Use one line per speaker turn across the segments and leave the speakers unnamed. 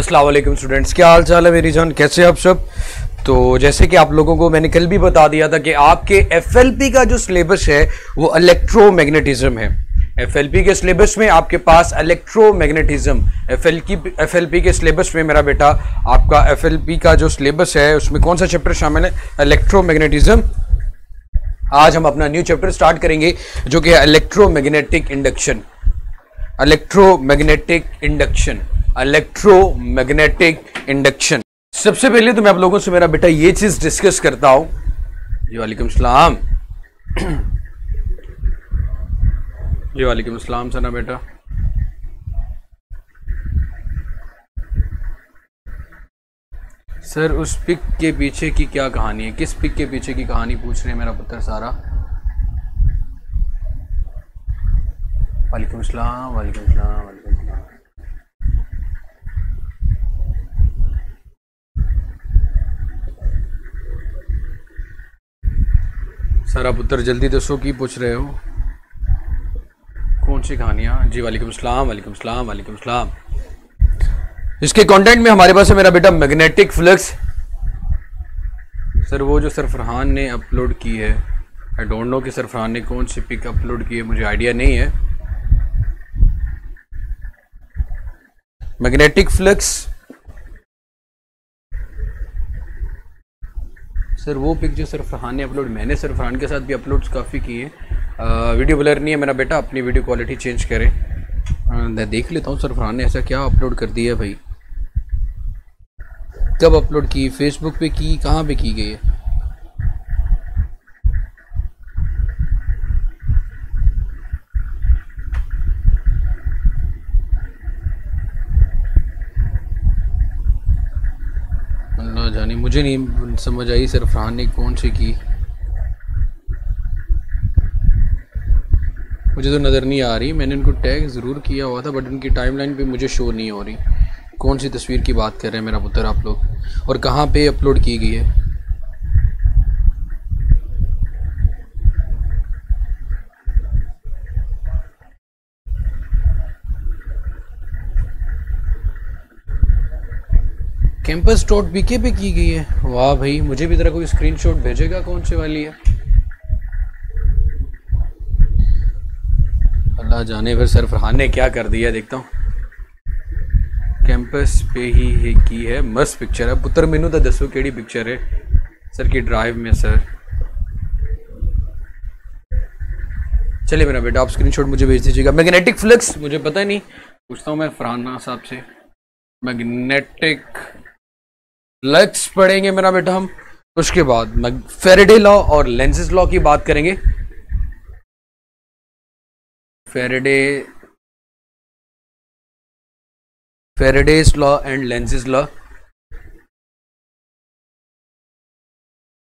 अस्सलाम वालेकुम स्टूडेंट्स, क्या हाल चाल है मेरी जान, कैसे आप सब। तो जैसे कि आप लोगों को मैंने कल भी बता दिया था कि आपके एफएलपी का जो सिलेबस है वो इलेक्ट्रोमैग्नेटिज्म है। एफएलपी के सिलेबस में आपके पास इलेक्ट्रोमैग्नेटिज्म, एफएलपी के सिलेबस में मेरा बेटा आपका एफएलपी का जो सिलेबस है उसमें कौन सा चैप्टर शामिल है, इलेक्ट्रोमैग्नेटिज्म। आज हम अपना न्यू चैप्टर स्टार्ट करेंगे जो कि है electromagnetic induction. Electromagnetic induction, electromagnetic induction. सबसे पहले तो मैं आप लोगों से मेरा बेटा ये चीज डिस्कस करता हूं। जी वालेकुम सलाम, जी वालेकुम सलाम सना बेटा। सर उस पिक के पीछे की क्या कहानी है, किस पिक के पीछे की कहानी पूछ रहे हैं मेरा पुत्र सारा। वालेकुम सलाम, वालेकुम सलाम, वालेकुम सलाम। सारा पुत्र जल्दी दसो की पूछ रहे हो, कौन सी कहानियाँ। जी वालेकुम सलाम, वालेकुम सलाम, वालेकुम सलाम। इसके कंटेंट में हमारे पास है मेरा बेटा मैग्नेटिक फ्लक्स। सर वो जो सर फरहान ने अपलोड की है, आई डोंट नो कि सर फरहान ने कौन सी पिक अपलोड की है, मुझे आइडिया नहीं है। मैग्नेटिक फ्लक्स सर वो पिक जो सर फरहान ने अपलोड, मैंने सर फरहान के साथ भी अपलोड्स काफ़ी किए हैं। वीडियो ब्लर नहीं है मेरा बेटा, अपनी वीडियो क्वालिटी चेंज करें। मैं देख लेता हूँ सर फरहान ने ऐसा क्या अपलोड कर दिया है भाई, कब अपलोड की, फेसबुक पे की, कहाँ पे की गई है। अल्लाह जाने, मुझे नहीं समझ आई सर फरहान ने कौन सी की, मुझे तो नज़र नहीं आ रही। मैंने उनको टैग ज़रूर किया हुआ था बट उनकी टाइमलाइन पे मुझे शो नहीं हो रही। कौन सी तस्वीर की बात कर रहे हैं मेरा पुत्र आप लोग, और कहाँ पे अपलोड की गई है। campus.bk पे की गई है। वाह भाई, मुझे भी तरह कोई स्क्रीनशॉट भेजेगा कौन से वाली है, अल्लाह जाने। फिर सर फरहान ने क्या कर दिया, देखता हूँ। कैंपस पे ही है की है, मस्त पिक्चर है पुत्र, मैनू तो दसो केड़ी पिक्चर है सर की ड्राइव में। सर चलिए मेरा बेटा आप स्क्रीनशॉट मुझे भेज दीजिएगा। मैग्नेटिक फ्लक्स मुझे पता ही नहीं, पूछता हूँ मैं फरहान साहब से। मैग्नेटिक फ्लक्स पढ़ेंगे मेरा बेटा हम, उसके बाद फैराडे लॉ और लेंजेस लॉ की बात करेंगे। Faraday's law and Lenz's law,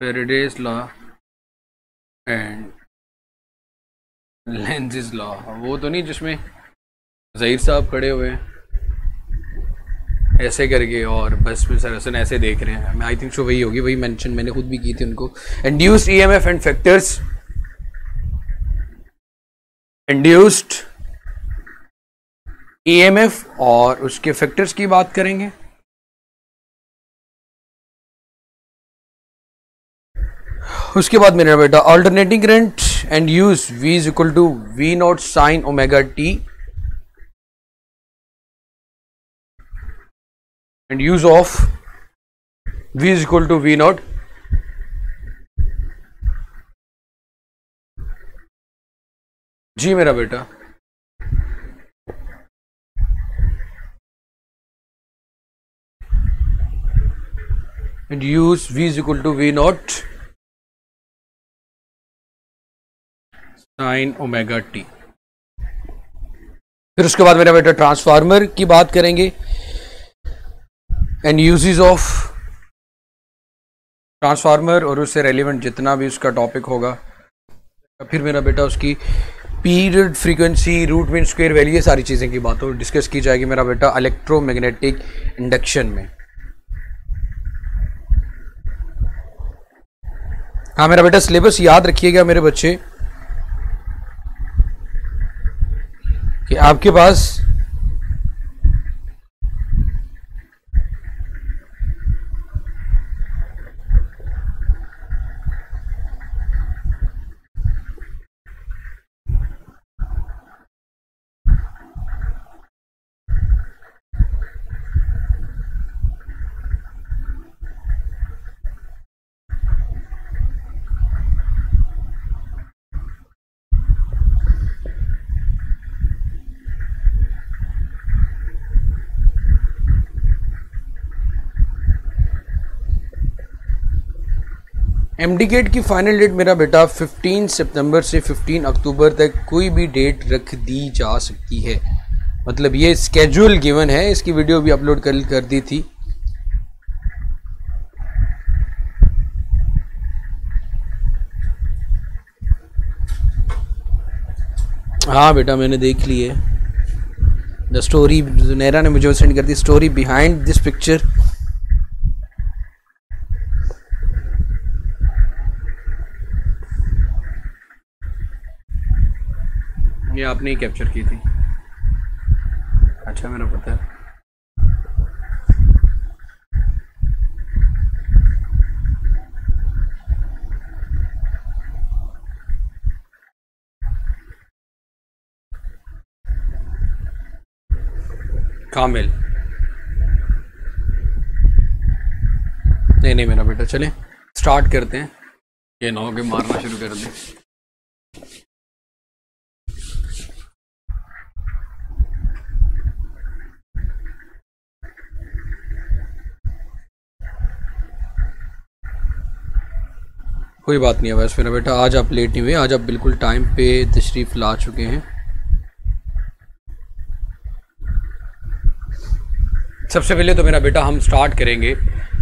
Faraday's law and Lenz's law। वो तो नहीं जिसमें ज़हीर साहब खड़े हुए हैं ऐसे करके और बस में सर हसन ऐसे देख रहे हैं, मैं आई थिंक सो वही होगी, वही मेंशन मैंने खुद भी की थी उनको। Induced EMF and factors, induced EMF और उसके फैक्टर्स की बात करेंगे। उसके बाद मेरा बेटा alternating current and use V is equal to V naught sine omega t and use of V is equal to V naught जी मेरा बेटा। and use V is equal to V naught sin omega T. फिर उसके बाद मेरा बेटा transformer की बात करेंगे एंड यूजेस ऑफ ट्रांसफार्मर और उससे रेलिवेंट जितना भी उसका टॉपिक होगा। फिर मेरा बेटा उसकी period, frequency, root mean square value, ये सारी चीज़ें की बातों डिस्कस की जाएगी मेरा बेटा इलेक्ट्रोमैग्नेटिक इंडक्शन में। हाँ मेरा बेटा सिलेबस याद रखिएगा मेरे बच्चे कि आपके पास एमडीकेट की फाइनल डेट मेरा बेटा 15 सितंबर से 15 अक्टूबर तक कोई भी डेट रख दी जा सकती है, मतलब ये स्केड्यूल गिवन है। इसकी वीडियो भी अपलोड कर दी थी। हाँ बेटा मैंने देख ली है। द स्टोरी जुनैरा ने मुझे सेंड कर दी, स्टोरी बिहाइंड दिस पिक्चर। ये आपने ही कैप्चर की थी। अच्छा मेरा पता है। कामिल नहीं मेरा बेटा, चले स्टार्ट करते हैं। ये ना हो के मारना शुरू कर दें। कोई बात नहीं है बस मेरा बेटा, आज आप लेट नहीं हुए, आज आप बिल्कुल टाइम पे तशरीफ ला चुके हैं। सबसे पहले तो मेरा बेटा हम स्टार्ट करेंगे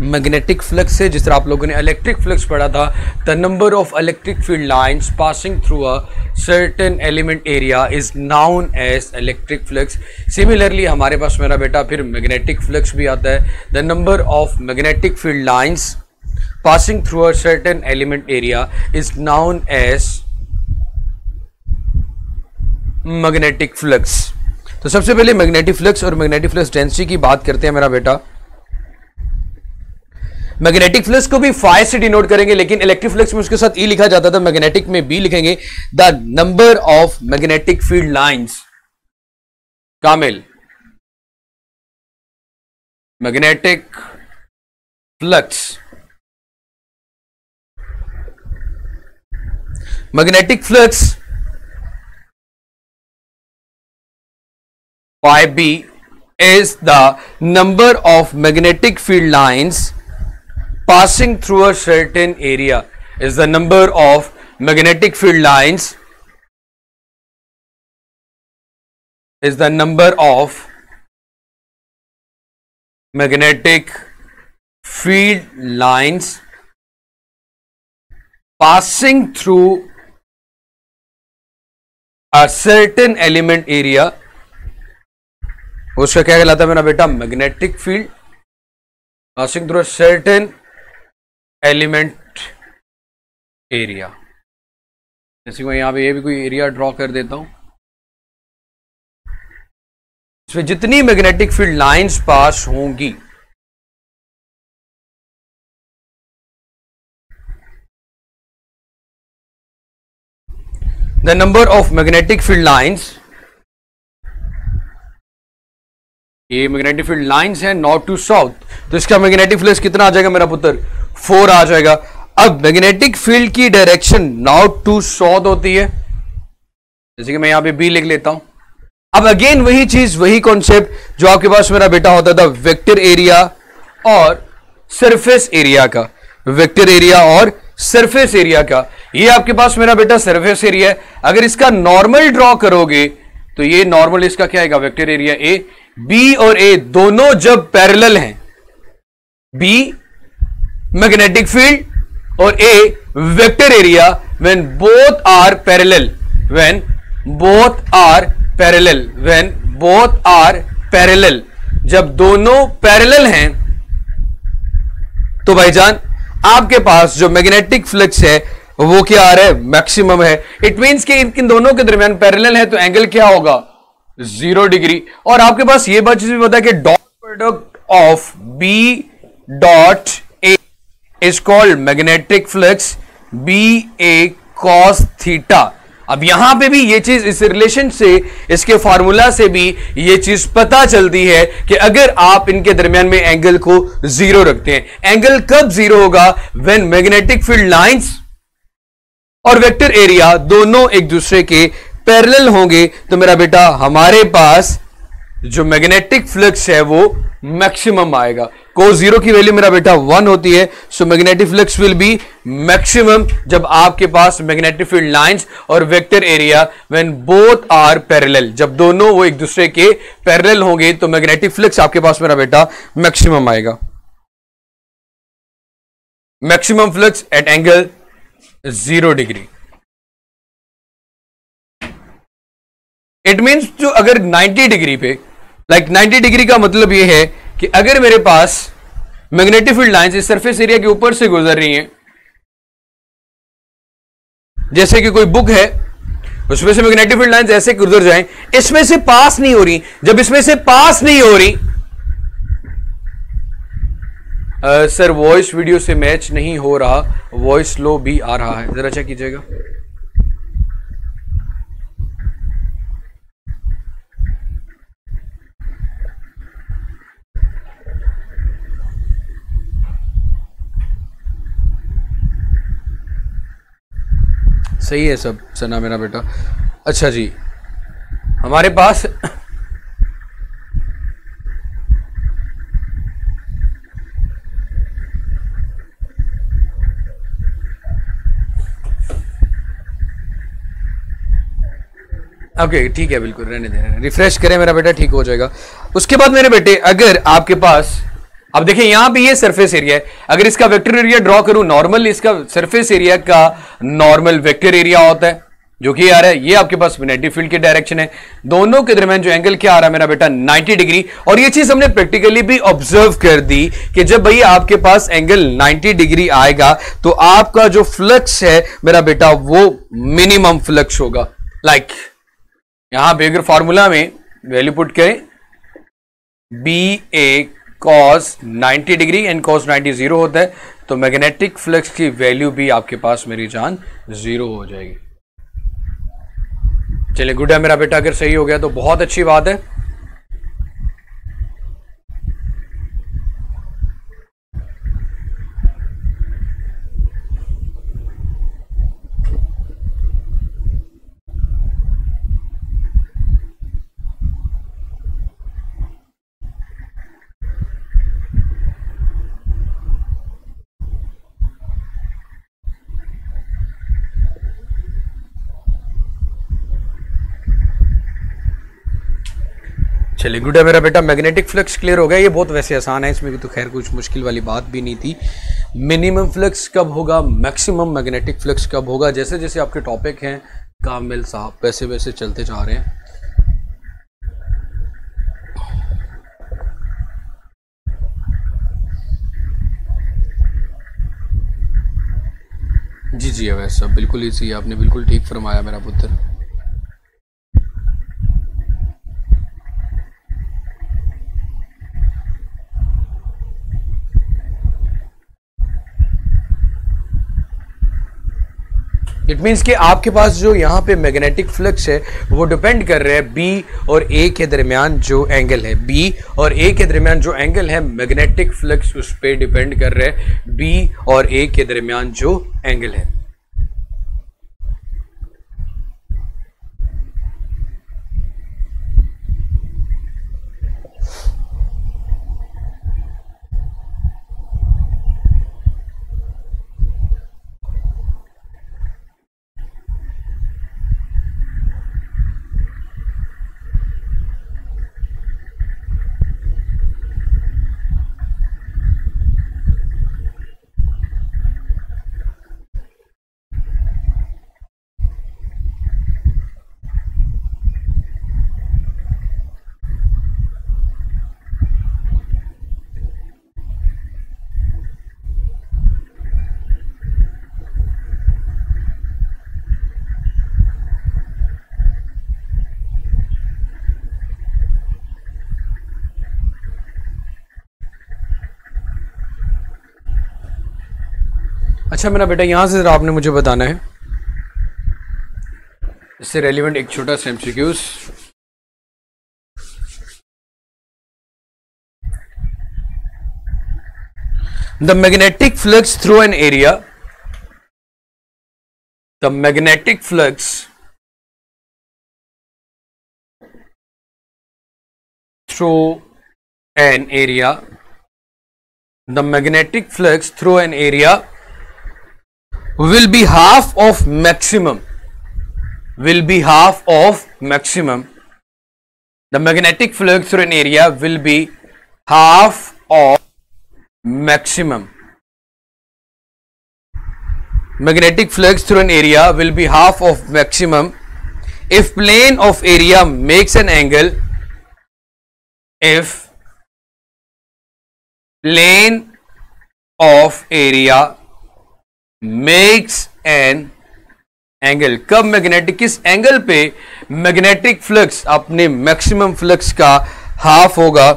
मैग्नेटिक फ्लक्स से। जिस तरह आप लोगों ने इलेक्ट्रिक फ्लक्स पढ़ा था, the number of electric field lines passing through a certain element area is known as electric flux. Similarly हमारे पास मेरा बेटा फिर मैग्नेटिक फ्लक्स भी आता है। The number of magnetic field lines passing through a certain element area is known as magnetic flux। तो सबसे पहले मैग्नेटिक फ्लक्स और मैग्नेटिक फ्लक्स डेंसिटी की बात करते हैं मेरा बेटा। मैग्नेटिक फ्लक्स को भी फाई से डिनोट करेंगे, लेकिन इलेक्ट्रिक फ्लक्स में उसके साथ ई लिखा जाता था, मैग्नेटिक में बी लिखेंगे। The number of magnetic field lines, Kamil magnetic flux, magnetic flux phi b is the number of magnetic field lines passing through a certain area, is the number of magnetic field lines, is the number of magnetic field lines passing through a certain element area। उसका क्या कहलाता है मेरा बेटा? Magnetic field passing through a certain element area. जैसे मैं यहां पे ये भी कोई एरिया ड्रॉ कर देता हूं, इसमें जितनी मैग्नेटिक फील्ड लाइंस पास होंगी the number of magnetic field lines, ये मैग्नेटिक फील्ड लाइंस है नॉर्थ टू साउथ, तो इसका मैग्नेटिक फ्लक्स कितना आ जाएगा मेरा पुत्र? 4 आ जाएगा। अब मैग्नेटिक फील्ड की डायरेक्शन नॉर्थ टू साउथ होती है, जैसे कि मैं यहां पे बी लिख लेता हूं। अब अगेन वही चीज, वही कॉन्सेप्ट जो आपके पास मेरा बेटा होता था वेक्टर एरिया और सरफेस एरिया का, वेक्टर एरिया और सरफेस एरिया का। ये आपके पास मेरा बेटा सरफेस एरिया है। अगर इसका नॉर्मल ड्रॉ करोगे तो ये नॉर्मल इसका क्या आएगा? Vector area A. बी और ए दोनों जब पैरेलल हैं, बी मैग्नेटिक फील्ड और A vector area, when both are parallel, when both are parallel, when both are parallel, जब दोनों पैरेलल हैं तो भाईजान आपके पास जो मैग्नेटिक फ्लक्स है वो क्या आ रहा है? मैक्सिमम है। इट मींस कि इन दोनों के दरमियान पैरेलल है तो एंगल क्या होगा? 0 डिग्री। और आपके पास ये बात भी पता है कि dot product of B dot A is called magnetic flux B A cos theta. अब यहां पे भी ये चीज, इस रिलेशन से, इसके फार्मूला से भी ये चीज पता चलती है कि अगर आप इनके दरमियान में एंगल को 0 रखते हैं। एंगल कब 0 होगा? व्हेन मैग्नेटिक फील्ड लाइंस और वेक्टर एरिया दोनों एक दूसरे के पैरेलल होंगे, तो मेरा बेटा हमारे पास जो मैग्नेटिक फ्लक्स है वो मैक्सिमम आएगा। कोस जीरो की वैल्यू मेरा बेटा 1 होती है, so magnetic flux will be maximum जब आपके पास मैग्नेटिक फील्ड लाइंस और vector area when both are parallel, जब दोनों वो एक दूसरे के पैरेलल होंगे तो मैग्नेटिक फ्लक्स आपके पास मेरा बेटा मैक्सिमम आएगा। Maximum flux at angle 0 degree. It means जो अगर 90 डिग्री पे, लाइक 90 डिग्री का मतलब यह है कि अगर मेरे पास मैग्नेटिक फील्ड लाइंस इस सरफेस एरिया के ऊपर से गुजर रही हैं, जैसे कि कोई बुक है उसमें से मैग्नेटिक फील्ड लाइंस ऐसे गुजर जाएं, इसमें से पास नहीं हो रही, जब इसमें से पास नहीं हो रही, सर वॉइस वीडियो से मैच नहीं हो रहा, वॉइस स्लो भी आ रहा है, जरा चेक कीजिएगा। सही है सब सना मेरा बेटा। अच्छा जी, हमारे पास ओके ठीक है, बिल्कुल रहने दें, रिफ्रेश करें मेरा बेटा, ठीक हो जाएगा। उसके बाद मेरे बेटे अगर आपके पास, अब देखिए यहां पे ये सरफेस एरिया है, अगर इसका वेक्टर एरिया ड्रॉ करूं, नॉर्मल इसका सरफेस एरिया का नॉर्मल वेक्टर एरिया होता है जो कि आ रहा है, ये आपके पास मैग्नेटिक फील्ड की डायरेक्शन है, दोनों के दरमियान जो एंगल क्या आ रहा है मेरा बेटा 90 डिग्री। और ये चीज हमने प्रैक्टिकली भी ऑब्जर्व कर दी कि जब भैया आपके पास एंगल 90 डिग्री आएगा तो आपका जो फ्लक्स है मेरा बेटा वो मिनिमम फ्लक्स होगा। लाइक यहां पे अगर फॉर्मूला में वैल्यू पुट करें B A cos 90 degree and cos 90 zero होता है, तो मैग्नेटिक फ्लक्स की वैल्यू भी आपके पास मेरी जान 0 हो जाएगी। चलिए गुड है मेरा बेटा, अगर सही हो गया तो बहुत अच्छी बात है। चलिए गुड है मेरा बेटा, मैग्नेटिक फ्लक्स क्लियर हो गया। ये बहुत वैसे आसान है, इसमें तो खैर कुछ मुश्किल वाली बात भी नहीं थी। मिनिमम फ्लक्स कब होगा, मैक्सिमम मैग्नेटिक फ्लक्स कब होगा, जैसे जैसे आपके टॉपिक हैं कामिल साहब वैसे वैसे चलते जा रहे हैं। जी जी वैसा बिल्कुल इजी, आपने बिल्कुल ठीक फरमाया मेरा पुत्र। इट मीन्स कि आपके पास जो यहाँ पे मैग्नेटिक फ्लक्स है वो डिपेंड कर रहे हैं बी और ए के दरमियान जो एंगल है, बी और ए के दरमियान जो एंगल है मैग्नेटिक फ्लक्स उस पर डिपेंड कर रहे हैं बी और ए के दरमियान जो एंगल है। अच्छा मेरा बेटा, यहां से जरा आपने मुझे बताना है, इससे रेलिवेंट एक छोटा सा MCQs. The magnetic flux through an area, the magnetic flux through an area, the magnetic flux through an area will be half of maximum, will be half of maximum. The magnetic flux through an area will be half of maximum. Magnetic flux through an area will be half of maximum if plane of area makes an angle, if plane of area makes an angle. कब magnetic, किस angle पे magnetic flux अपने maximum flux का half होगा.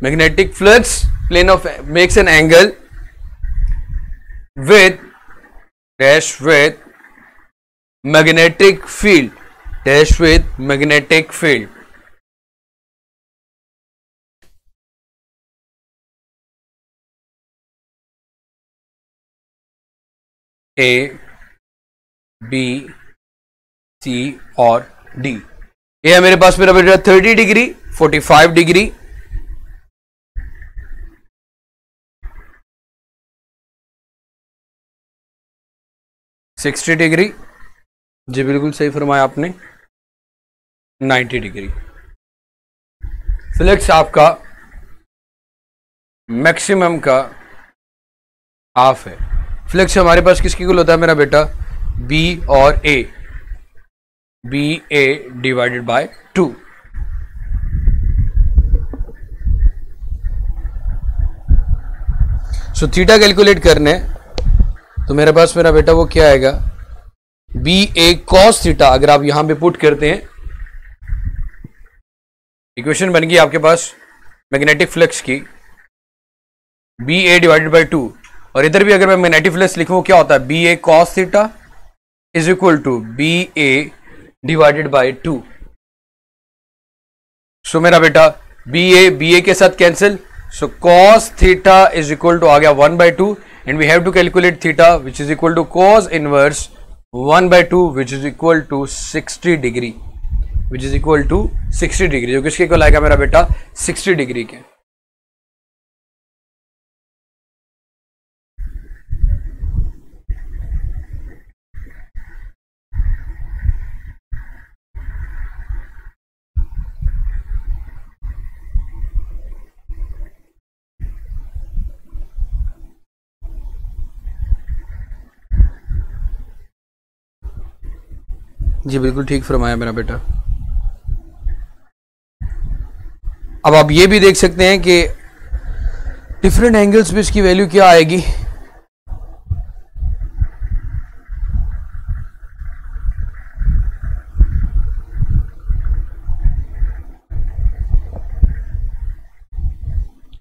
Magnetic flux plane of makes an angle with dash with magnetic field, dash with magnetic field. A, B, C और D. ये है मेरे पास मेरा बेटा 30 डिग्री, 45 डिग्री, 60 डिग्री. जी बिल्कुल सही फरमाया आपने. 90 डिग्री. फ्लक्स आपका मैक्सिमम का हाफ है. फ्लक्स हमारे पास किसकी इक्वल होता है मेरा बेटा? बी और A, B A divided by 2. So theta calculate करने तो मेरे पास मेरा बेटा वो क्या आएगा? B A cos theta. अगर आप यहां पे पुट करते हैं, इक्वेशन बन गई आपके पास मैग्नेटिक फ्लक्स की, बी ए डिवाइडेड बाय 2. और इधर भी अगर मैं मैग्नेटिक फ्लक्स लिखूं क्या होता है? B A cos theta is equal to B A divided by 2. So मेरा बेटा बी ए के साथ cancel. So cos theta is equal to आ गया 1/2 and we have to calculate theta which is equal to cos inverse 1/2 which is equal to 60 degree, which is equal to 60 degree, जो किसके equal आएगा मेरा बेटा? 60 degree के. जी बिल्कुल ठीक फरमाया मेरा बेटा. अब आप ये भी देख सकते हैं कि डिफरेंट एंगल्स पे इसकी वैल्यू क्या आएगी.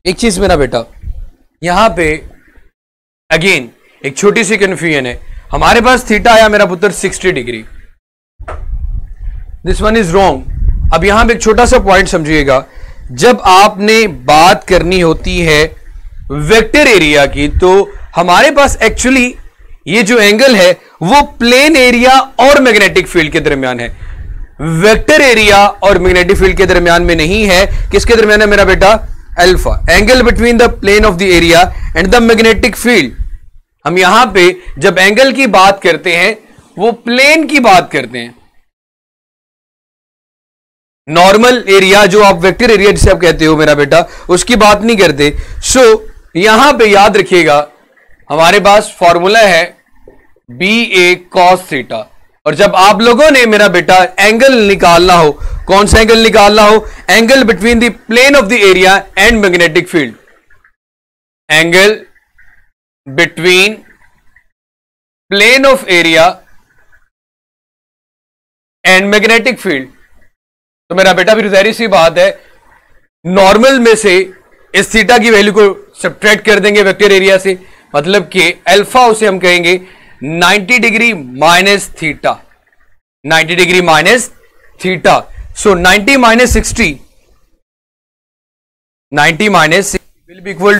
एक चीज मेरा बेटा, यहां पे अगेन एक छोटी सी कंफ्यूजन है. हमारे पास थीटा आया मेरा पुत्र 60 degree. This one is wrong. अब यहां पे एक छोटा सा पॉइंट समझिएगा. जब आपने बात करनी होती है वेक्टर एरिया की, तो हमारे पास एक्चुअली ये जो एंगल है वो प्लेन एरिया और मैग्नेटिक फील्ड के दरमियान है. वेक्टर एरिया और मैग्नेटिक फील्ड के दरमियान में नहीं है. किसके दरमियान है मेरा बेटा? Alpha. Angle between the plane of the area and the magnetic field. हम यहां पे जब एंगल की बात करते हैं वो प्लेन की बात करते हैं. नॉर्मल एरिया जो आप वेक्टर एरिया जिसे आप कहते हो मेरा बेटा, उसकी बात नहीं करते. सो यहां पे याद रखिएगा हमारे पास फॉर्मूला है बी ए कॉस थीटा. और जब आप लोगों ने मेरा बेटा एंगल निकालना हो, कौन सा एंगल निकालना हो? Angle between the plane of the area and magnetic field. Angle between plane of area and magnetic field. तो मेरा बेटा फिर जाहिर सी बात है, नॉर्मल में से इस थीटा की वैल्यू को सब्ट्रैक्ट कर देंगे वेक्टर एरिया से. मतलब कि अल्फा उसे हम कहेंगे 90 degree minus theta, 90 degree minus theta. So 90 minus 60, 90 minus will be equal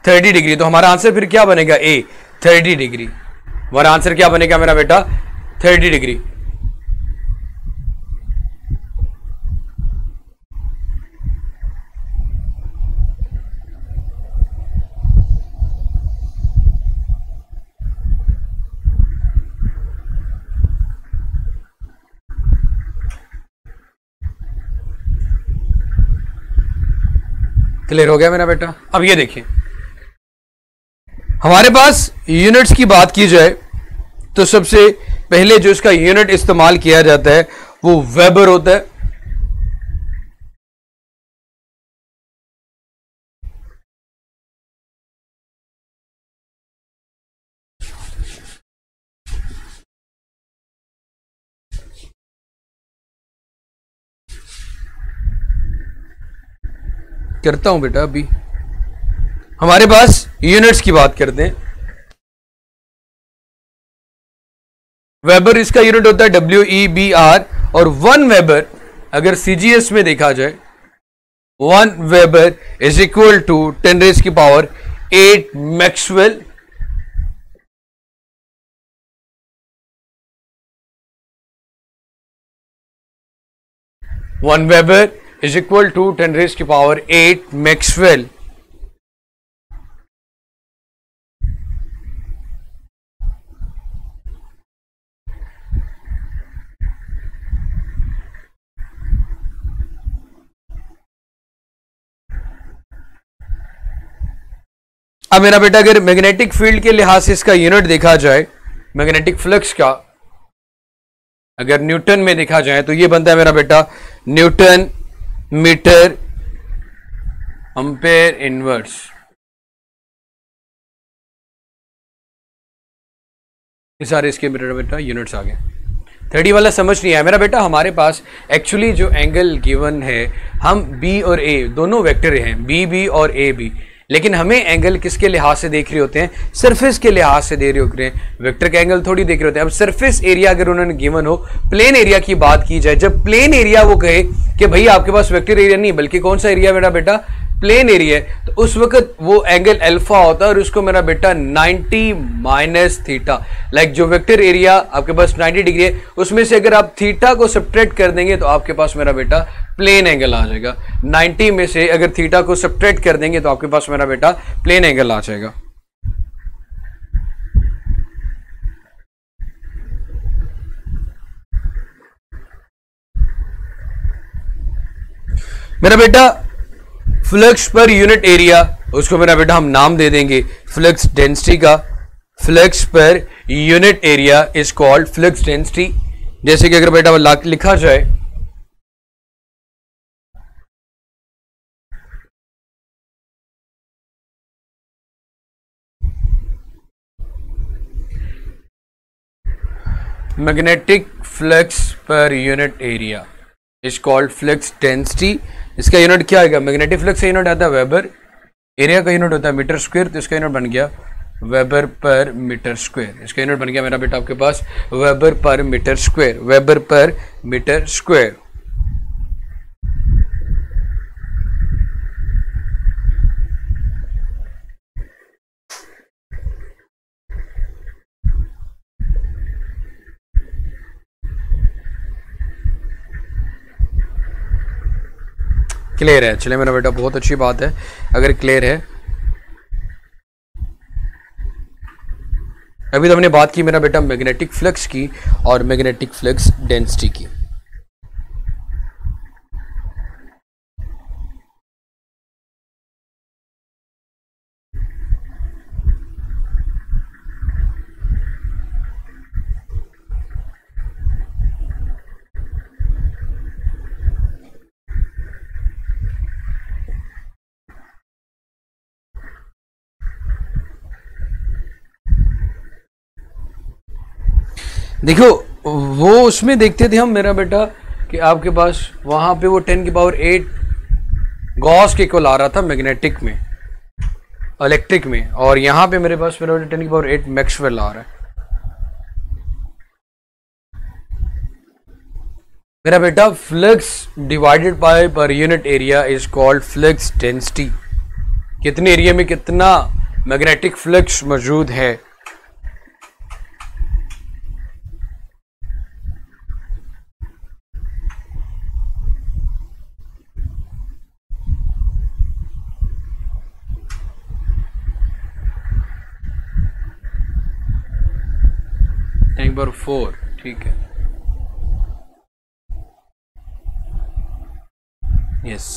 30 degree. तो हमारा आंसर फिर क्या बनेगा? ए 30 डिग्री. हमारा आंसर क्या बनेगा मेरा बेटा? 30 डिग्री. क्लियर हो गया मेरा बेटा? अब ये देखिए, हमारे पास यूनिट्स की बात की जाए तो सबसे पहले जो इसका यूनिट इस्तेमाल किया जाता है वो वेबर होता है। करता हूं बेटा, अभी हमारे पास यूनिट्स की बात करते हैं। वेबर इसका यूनिट होता है WEBR, और 1 वेबर अगर CGS में देखा जाए, 1 weber is equal to 10⁸ maxwell. One weber is equal to 10⁸ maxwell. अब मेरा बेटा अगर मैग्नेटिक फील्ड के लिहाज से इसका यूनिट देखा जाए, मैग्नेटिक फ्लक्स का अगर न्यूटन में देखा जाए तो ये बनता है मेरा बेटा न्यूटन मीटर एम्पेयर इनवर्स। ये सारे इसके मेरा बेटा यूनिट्स आ गए। 30 वाला समझ नहीं आया मेरा बेटा? हमारे पास एक्चुअली जो एंगल गिवन है, हम बी और ए दोनों वेक्टर हैं, बी और ए भी, लेकिन हमें एंगल किसके लिहाज से देख रहे होते हैं? सरफेस के लिहाज से दे रहे होते हैं, वेक्टर का एंगल थोड़ी देख रहे होते हैं। अब सरफेस एरिया अगर उन्होंने गिवन हो, प्लेन एरिया की बात की जाए, जब प्लेन एरिया वो कहे कि भाई आपके पास वेक्टर एरिया नहीं बल्कि कौन सा एरिया मेरा बेटा? प्लेन एरिया, तो उस वक्त वो एंगल अल्फा होता है और उसको मेरा बेटा 90 माइनस थीटा, लाइक जो वेक्टर एरिया आपके पास 90 डिग्री है उसमें से अगर आप थीटा को सब्ट्रैक्ट कर देंगे तो आपके पास मेरा बेटा प्लेन एंगल आ जाएगा। 90 में से अगर थीटा को सब्ट्रैक्ट कर देंगे तो आपके पास मेरा बेटा प्लेन एंगल आ जाएगा। मेरा बेटा फ्लक्स पर यूनिट एरिया, उसको मेरा बेटा हम नाम दे देंगे फ्लक्स डेंसिटी का। Flux per unit area is called flux density. जैसे कि अगर बेटा लिखा जाए magnetic flux per unit area is called flux density. इसका यूनिट क्या आएगा? मैग्नेटिक फ्लक्स का यूनिट आता है वेबर, एरिया का यूनिट होता है मीटर स्क्वायर, तो इसका यूनिट बन गया वेबर पर मीटर स्क्वायर। इसका यूनिट बन गया मेरा बेटा आपके पास weber per metre square, weber per metre square. Clear है? चलिए मेरा बेटा, बहुत अच्छी बात है अगर क्लियर है। अभी तो हमने बात की मेरा बेटा मैग्नेटिक फ्लक्स की और मैग्नेटिक फ्लक्स डेंसिटी की। देखो वो उसमें देखते थे हम मेरा बेटा कि आपके पास वहां पे वो 10⁸ गॉस के इक्वल आ रहा था मैग्नेटिक में, इलेक्ट्रिक में, और यहां पे मेरे पास मेरा 10⁸ मैक्सवेल आ रहा है। मेरा बेटा flux divided by per unit area is called flux density. कितने एरिया में कितना मैग्नेटिक फ्लक्स मौजूद है। नंबर 4, ठीक है, यस।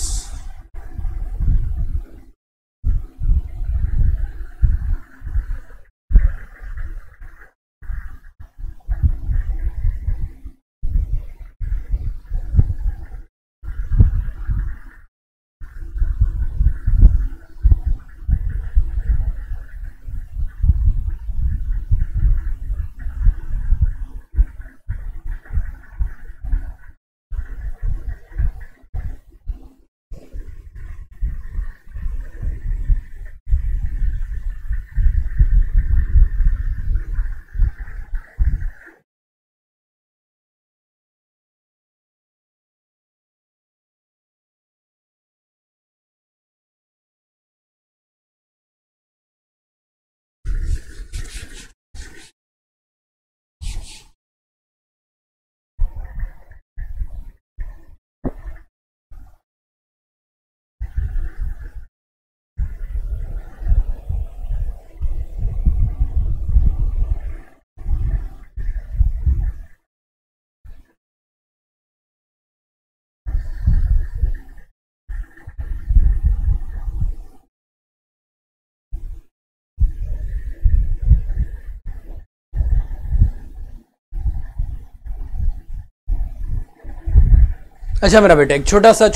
अच्छा मेरा बेटा, एक छोटा सा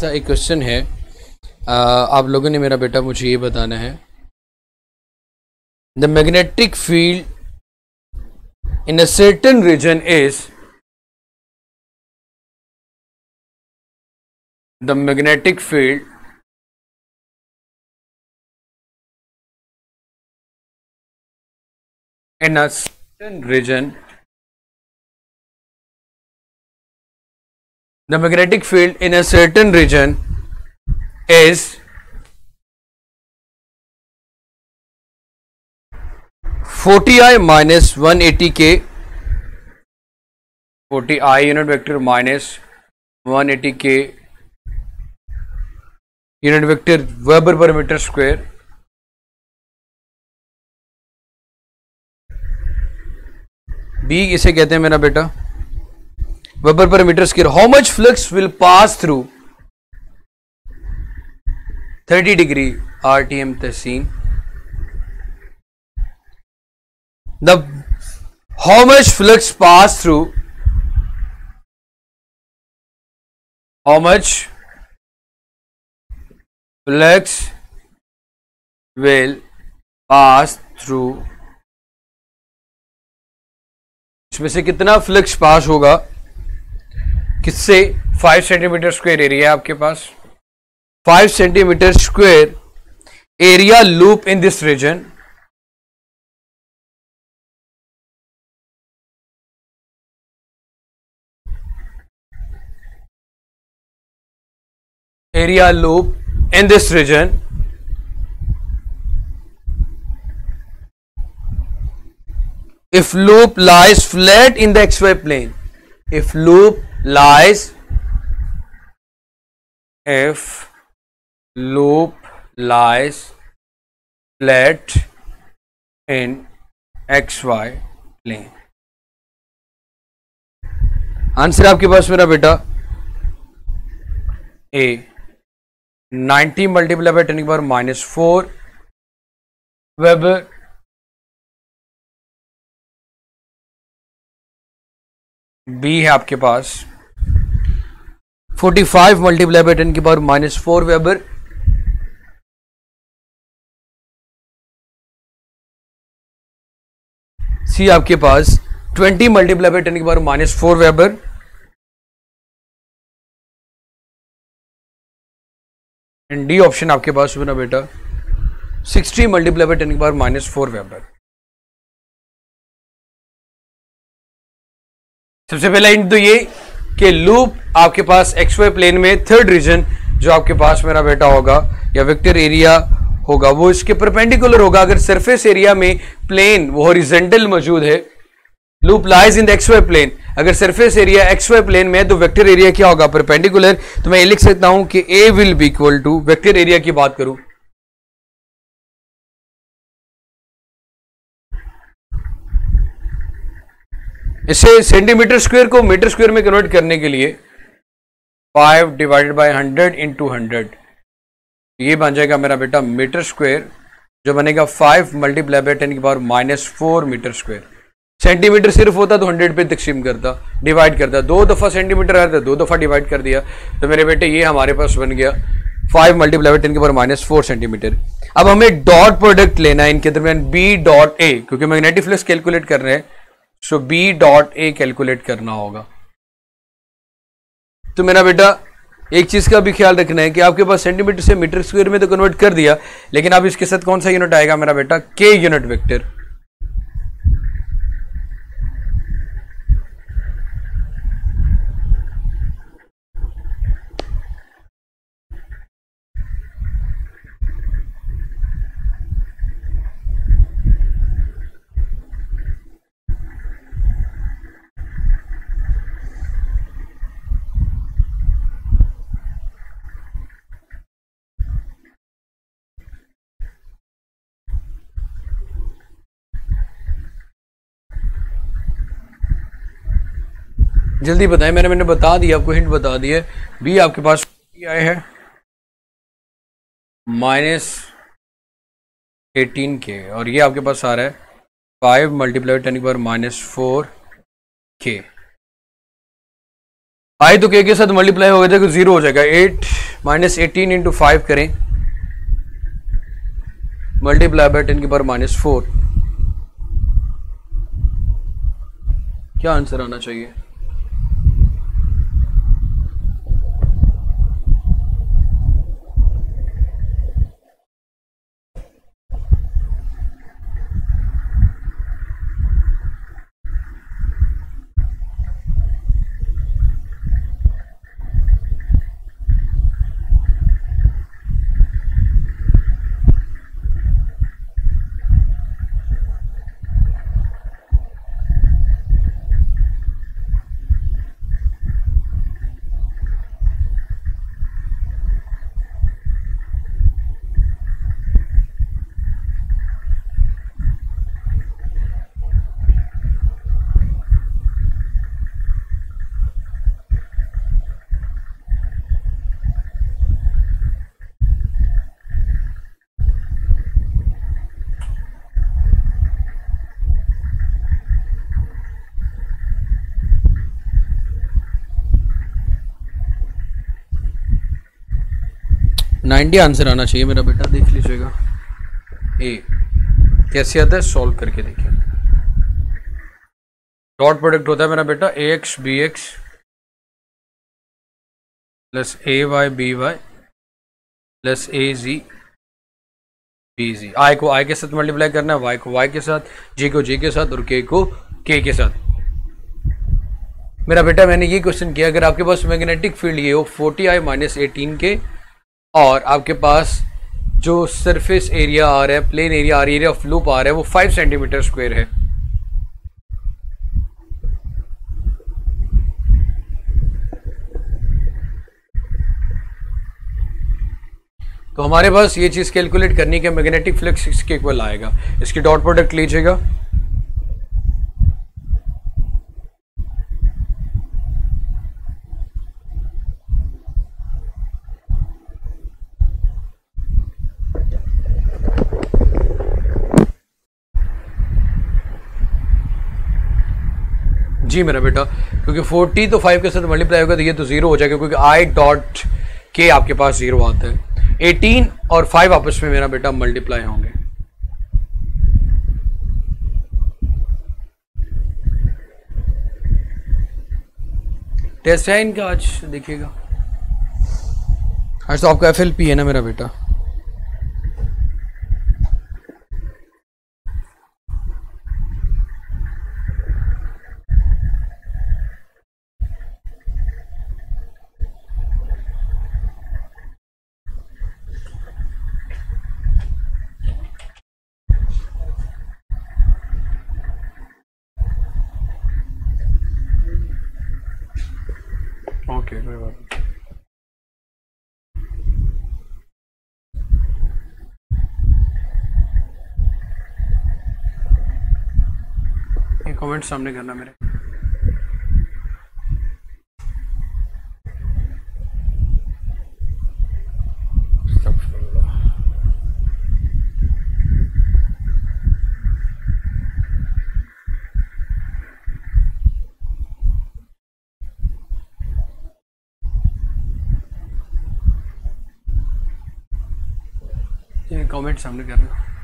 एक क्वेश्चन है। आप लोगों ने मेरा बेटा मुझे ये बताना है, the magnetic field in a certain region is the magnetic field in a certain region, the magnetic field in a certain region is 40i minus 180k, 40i unit vector minus 180k unit vector Weber per meter square, B इसे कहते हैं मेरा बेटा Weber per meter square. How much flux will pass through 30 degree RTM Tehseen? The how much flux pass through, how much flux will pass through, इसमें से कितना flux pass होगा किससे? 5 सेंटीमीटर स्क्वायर एरिया है आपके पास, 5 centimetre square area loop in this region, area loop in this region if loop lies flat in the xy plane, if loop lies flat in xy plane. Answer आपके पास मेरा बेटा A 90 multiply by 10 की power -4 weber, B है आपके पास 45 multiply by 10 की power -4 weber, C आपके पास 20 multiply by 10 की power -4 weber, and D option आपके पास बना बेटा 60 मल्टीप्लाई बाय 10 की पावर -4 वेबर। सबसे पहला हिंट तो ये कि लूप आपके पास एक्सवाई प्लेन में थर्ड रीजन जो आपके पास मेरा बेटा होगा या वेक्टर एरिया होगा वो इसके परपेंडिकुलर होगा। अगर सरफेस एरिया में प्लेन वो हॉरिजॉन्टल मौजूद है, loop lies in the XY plane, अगर सरफेस एरिया एक्सवाई प्लेन में है तो वेक्टर एरिया क्या होगा? परपेंडिकुलर। तो मैं ये लिख सकता हूं कि A will be equal to, vector area की बात करूं, इसे सेंटीमीटर स्क्वायर को मीटर स्क्वायर में कन्वर्ट करने के लिए 5 डिवाइडेड बाय 100 इंटू 100, ये बन जाएगा मेरा बेटा मीटर स्क्वायर, जो बनेगा 5 मल्टीप्लाई बाय 10 की पावर -4 मीटर स्क्वायर। सेंटीमीटर सिर्फ होता तो 100 पे तकसीम करता, डिवाइड करता, 2 दफा सेंटीमीटर आया था 2 दफा डिवाइड कर दिया, तो मेरे बेटे ये हमारे पास बन गया 5 मल्टीप्लाई बाय 10 की पावर -4 सेंटीमीटर। अब हमें डॉट प्रोडक्ट लेना है इनके दरमियान B डॉट A, क्योंकि मैग्नेटिक फ्लक्स कैलकुलेट कर रहे हैं, सो B डॉट A कैलकुलेट करना होगा। तो मेरा बेटा एक चीज का भी ख्याल रखना है कि आपके पास सेंटीमीटर से मीटर स्क्वायर में तो कन्वर्ट कर दिया, लेकिन अब इसके साथ कौन सा यूनिट आएगा मेरा बेटा? K unit vector. जल्दी बताएं, मैंने बता दिया आपको, हिंट बता दिया। बी आपके पास आए हैं -18K और ये आपके पास आ रहा है 5 मल्टीप्लाई 10 की पावर -4K। आई तो के साथ मल्टीप्लाई हो गया तो जीरो हो जाएगा। 8 माइनस 18 इंटू 5 करें, मल्टीप्लाई बाय 10 की पावर -4। क्या आंसर आना चाहिए? नाइनटी आंसर आना चाहिए मेरा बेटा, देख लीजिएगा। ए कैसे आता है, सॉल्व करके देखिए। डॉट प्रोडक्ट होता है मेरा बेटा ए एक्स बी एक्स प्लस ए वाई बी वाई प्लस ए जी बी जी। आई को आई के साथ मल्टीप्लाई करना है, वाई को वाई के साथ, जे को जे के साथ और के को के के साथ। मेरा बेटा मैंने ये क्वेश्चन किया, अगर आपके पास मैग्नेटिक फील्ड ये हो 40i माइनस 18 के, और आपके पास जो सरफेस एरिया आ रहा है, plane area area of loop आ रहा है वो 5 सेंटीमीटर स्क्वायर है, तो हमारे पास ये चीज कैलकुलेट करनी है, मैग्नेटिक फ्लक्स इसके इक्वल आएगा। इसकी डॉट प्रोडक्ट लीजिएगा, जी मेरा बेटा, क्योंकि 40 तो 5 के साथ मल्टीप्लाई होगा तो ये तो जीरो हो जाएगा, क्योंकि आई डॉट के आपके पास जीरो आता है। 18 और 5 आपस में मेरा बेटा मल्टीप्लाई होंगे। टेस्ट है इनका आज, देखिएगा। आज तो आपका FLP है ना मेरा बेटा। ओके, कोई बात नहीं, कमेंट सामने करना मेरे। कमेंट सामने करना।